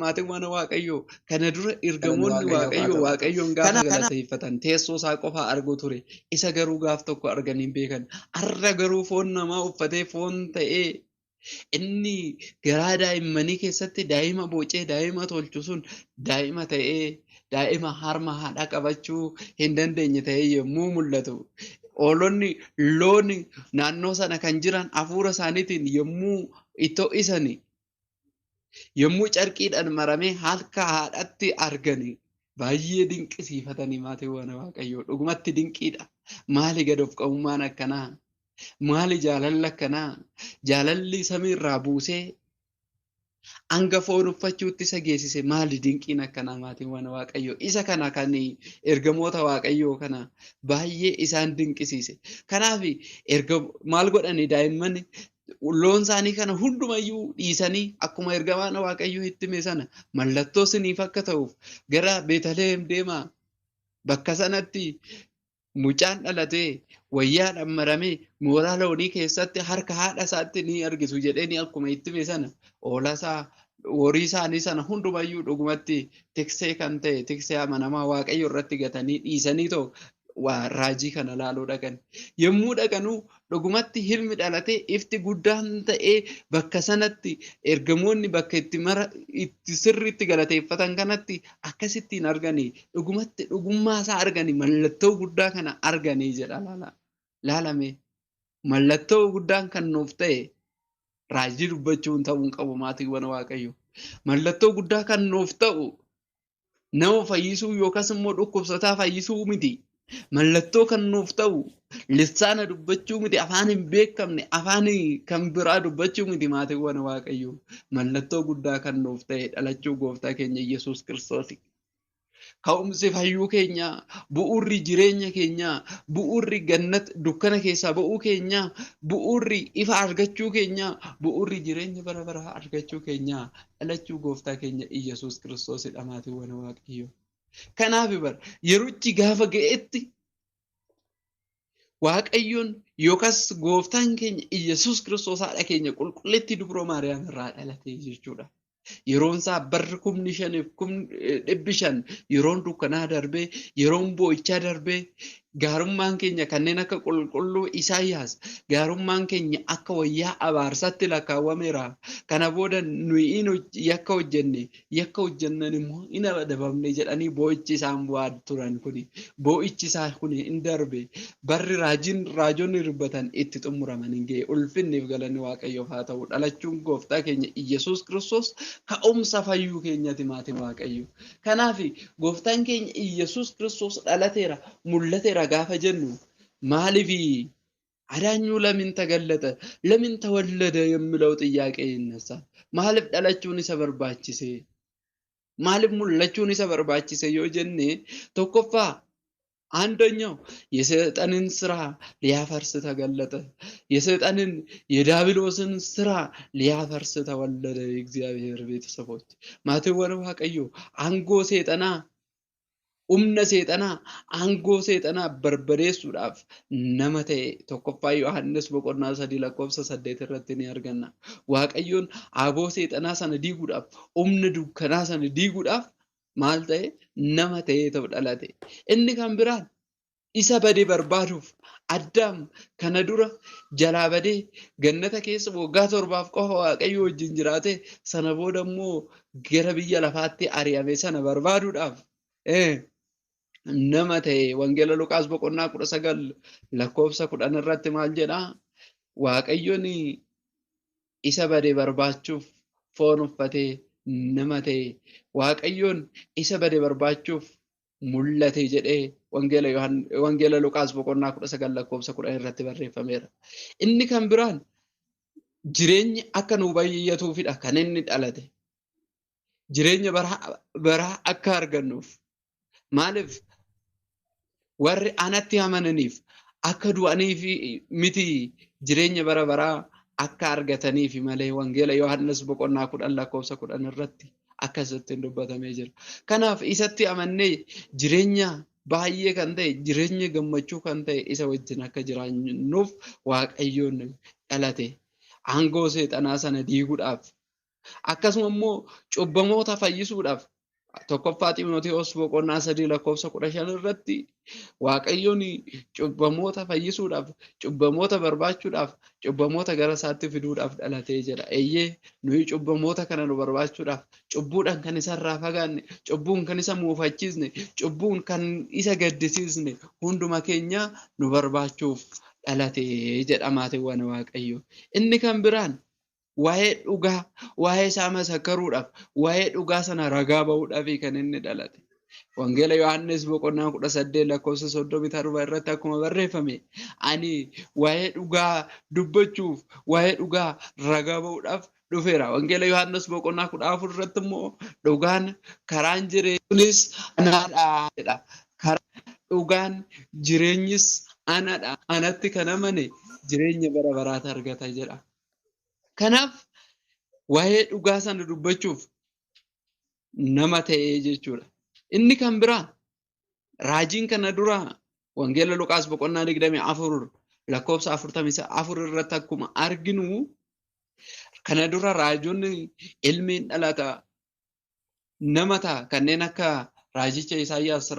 Maatiiwwan Waaqayyoo kana dura ergamoonni Waaqayyoo Waaqayyoon gaafa galateeffatan teessoo isaa qofa argu ture. Isa garuu gaaf tokko arganii hin beekan. Har'a garuu foon namaa uffatee foon ta'ee inni garaa daa'immanii keessatti daa'ima boocee daa'ima tolchu sun daa'ima ta'ee daa'ima harma haadha qabachuu hin dandeenye ta'ee yommuu mul'atu. Hoolonni loon naannoo sana kan jiran hafuura isaaniitiin yommuu ittoo isanii yommuu carqiidhaan maramee harka haadhatti arganii baay'ee dinqisiifatanii maatiiwwan Waaqayyoo dhugumatti dinqiidha. Maali gad of qabummaan akkanaa? Maali jaalalli akkanaa? Jaalalli samiirraa buusee hanga foon uffachuutti isa geessise maali dinqiin akkanaa maatiiwwan Waaqayyoo? Isa kana kan ergamoota Waaqayyoo kana baay'ee isaan dinqisiise. Kanaaf maal godhani daa'imman loon isaanii kana hundumayyuu dhiisanii akkuma ergamaan Waaqayyoo itti hime sana mallattoo isiniif akka ta'uuf gara Beetlehem deemaa bakka sanatti mucaan dhalatee wayyaadhaan maramee mooraa loonii keessatti harka haadha isaatti ni argitu jedhanii akkuma itti hime sana hoolasaa horii isaanii sana hundumayyuu dhugumatti tiksee kan ta'e tiksee amanamaa Waaqayyo irratti gatanii dhiisanii ta'u raajii kana laaluu dhaqan. Yommuu dhaqanuu dhugumatti ilmi dhalatee ifti guddaan ta'ee bakka sanatti ergamoonni bakka itti sirriitti galateeffatan kanatti akkasittiin arganii dhugumatti dhugummaa isaa arganii mallattoo guddaa kana arganii jedha laalame. Mallattoo guddaan kan nuuf ta'e raajii dubbachuun ta'uu hin qabu maatiiwwan Waaqayyo. Mallattoo guddaa kan nuuf ta'u nama fayyisuu yookaas immoo dhukkubsataa fayyisuu miti. Mallattoo kan nuuf ta'u lisaana dubbachuu miti, afaan hin beekamne afaan kan biraa dubbachuu miti maatiiwwan Waaqayyo. Mallattoo guddaa kan nuuf ta'e dhalachuu gooftaa keenya Yesuus Kiristoos. Ka'umsi fayyuu keenya, bu'uurri jireenya keenya, bu'uurri gannat dukkana keessaa ba'uu keenya, bu'uurri ifa argachuu keenya, bu'uurri jireenya bara baraa argachuu keenya dhalachuu gooftaa keenya Yesuus Kiristoosidha maatiiwwan Waaqayyo. Kanaaf yeroochi gaafa ga'etti Waaqayyoon yookaas gooftaan keenya Yesuus Kiristoos haadha keenya qulqulleetti dubroo Maariyaam irraa dhalate jechuudha. Yeroon isaa barri 5,500 yeroon dukkanaa darbee yeroon boo'ichaa darbee gaarummaan keenya kanneen akka qulqulluu Isaayyaas gaarummaan keenya akka wayyaa abaarsaatti lakkaawwameera. Kana booda nuyi yakka hojjennan immoo hin adabamne jedhanii boo'ichi isaan bu'aa turan kuni boo'ichi isaa kuni hin darbe barri raajonni dubbatan itti xumuraman hin ga'e. Ulfinniif galanni Waaqayyoof haa ta'u. Dhalachuun gooftaa keenya Yesuus Kiristoos ka'umsa fayyuu keenyati maatiin Waaqayyo. Kanaaf gooftaan keenya Yesuus Kiristoos dhalateera mul'ateera gaafa jennu ማሊፊ አዳኙ ለምን ተገለጠ ለምን ተወለደ የሚለው ጥያቄ ይነሳል። ማሊፍ ዳላቹን ይሰበርባችሴ ማሊፍ ሙላቹን ይሰበርባችሴ የጀኔ ተቆፋ አንደኛው የሰይጣንን ስራ ሊያፈርስ ተገለጠ። የሰይጣንን የዲያብሎስን ስራ ሊያፈርስ ተወለደ። የእግዚአብሔር ቤተሰቦች ማቴዎስ ዋቀዮ አንጎ ሰይጣና umna seexana angoo seexana barbadeessuudhaaf nama ta'e tokkoffaa Yohaannis boqonnaa 3 lakkoofsa 8 irratti ni arganna. Waaqayyoon aboo seexanaa sana diiguudhaaf umna dukkanaa sana diiguudhaaf maal ta'e nama ta'e ta'u dhalate. Inni kan biraan isa badee barbaaduuf Addaam kana dura jalaa badee gannata keessa waggaa 7 qofa Waaqayyo wajjin jiraate sana booda immoo gara biyya lafaatti ari'ame sana barbaaduudhaaf nama ta'e wangeela Luqaas boqonnaa 19 lakkoofsa 10 irratti maal jedha Waaqayyoon isa badee barbaachuuf foon uffatee nama ta'e Waaqayyoon isa badee barbaachuuf mul'ate jedhee wangeela Luqaas boqonnaa 19 lakkoofsa 10 irratti barreeffameera. Inni kan biraan jireenya akka nu baay'atuufidha kan inni dhalate. Jireenya baraa akka argannuuf maaliif warri anatti amananiif akka du'aniif miti jireenya bara baraa akka argataniif malee wangeela Yohaannis boqonnaa 10 lakkoofsa 10 irratti akkasitti dubbatamee jira. Kanaaf isatti amannee jireenya baay'ee kan ta'e jireenya gammachuu kan ta'e isa wajjin akka jiraannuuf Waaqayyoon dhalate. Aangoo seexanaa sana diiguudhaaf Akkasuma immoo cubbamoota fayyisuudhaaf tokkoffaa Xiimotewos boqonnaa 3:15 irratti Waaqayyoon cubbamoota fayyisuudhaaf, cubbamoota barbaachuudhaaf, cubbamoota gara isaatti fiduudhaaf dhalatee jedha. Eeyyee nuyi cubbamoota kana nu barbaachuudhaaf, cubbuudhaan kan isarraa fagaanne, cubbuun kan isa muufachiisne, cubbuun kan isa gaddisiisne hunduma keenya nu barbaachuuf dhalatee jedha maatiiwwan Waaqayyoo. Inni kan biraan waa'ee dhugaa, waa'ee isaa masakkaruudhaaf, waa'ee dhugaa sana ragaa ba'uudhaaf kan inni dhalate. Wangeela Yohaannis boqonnaa 18:37 irratti akkuma barreeffame, ani waa'ee dhugaa dubbachuuf, waa'ee dhugaa ragaa ba'uudhaaf dhufeera. Wangeela Yohaannis boqonnaa 14 irratti immoo dhugaan karaan jireenyis anaadha jedha. Dhugaan jireenyis anadha. Anatti kan amane jireenya bara baraata argata jedha. Kanaaf waa'ee dhugaa sana dubbachuuf nama ta'ee jechuudha. Inni kan biraa raajiin kana dura Wangeela Luqaas boqonnaa 24 lakkoofsa 44 irratti akkuma arginu kana dura raajonni ilmiin dhalata nama ta'a kanneen akka raajicha Isaayyaas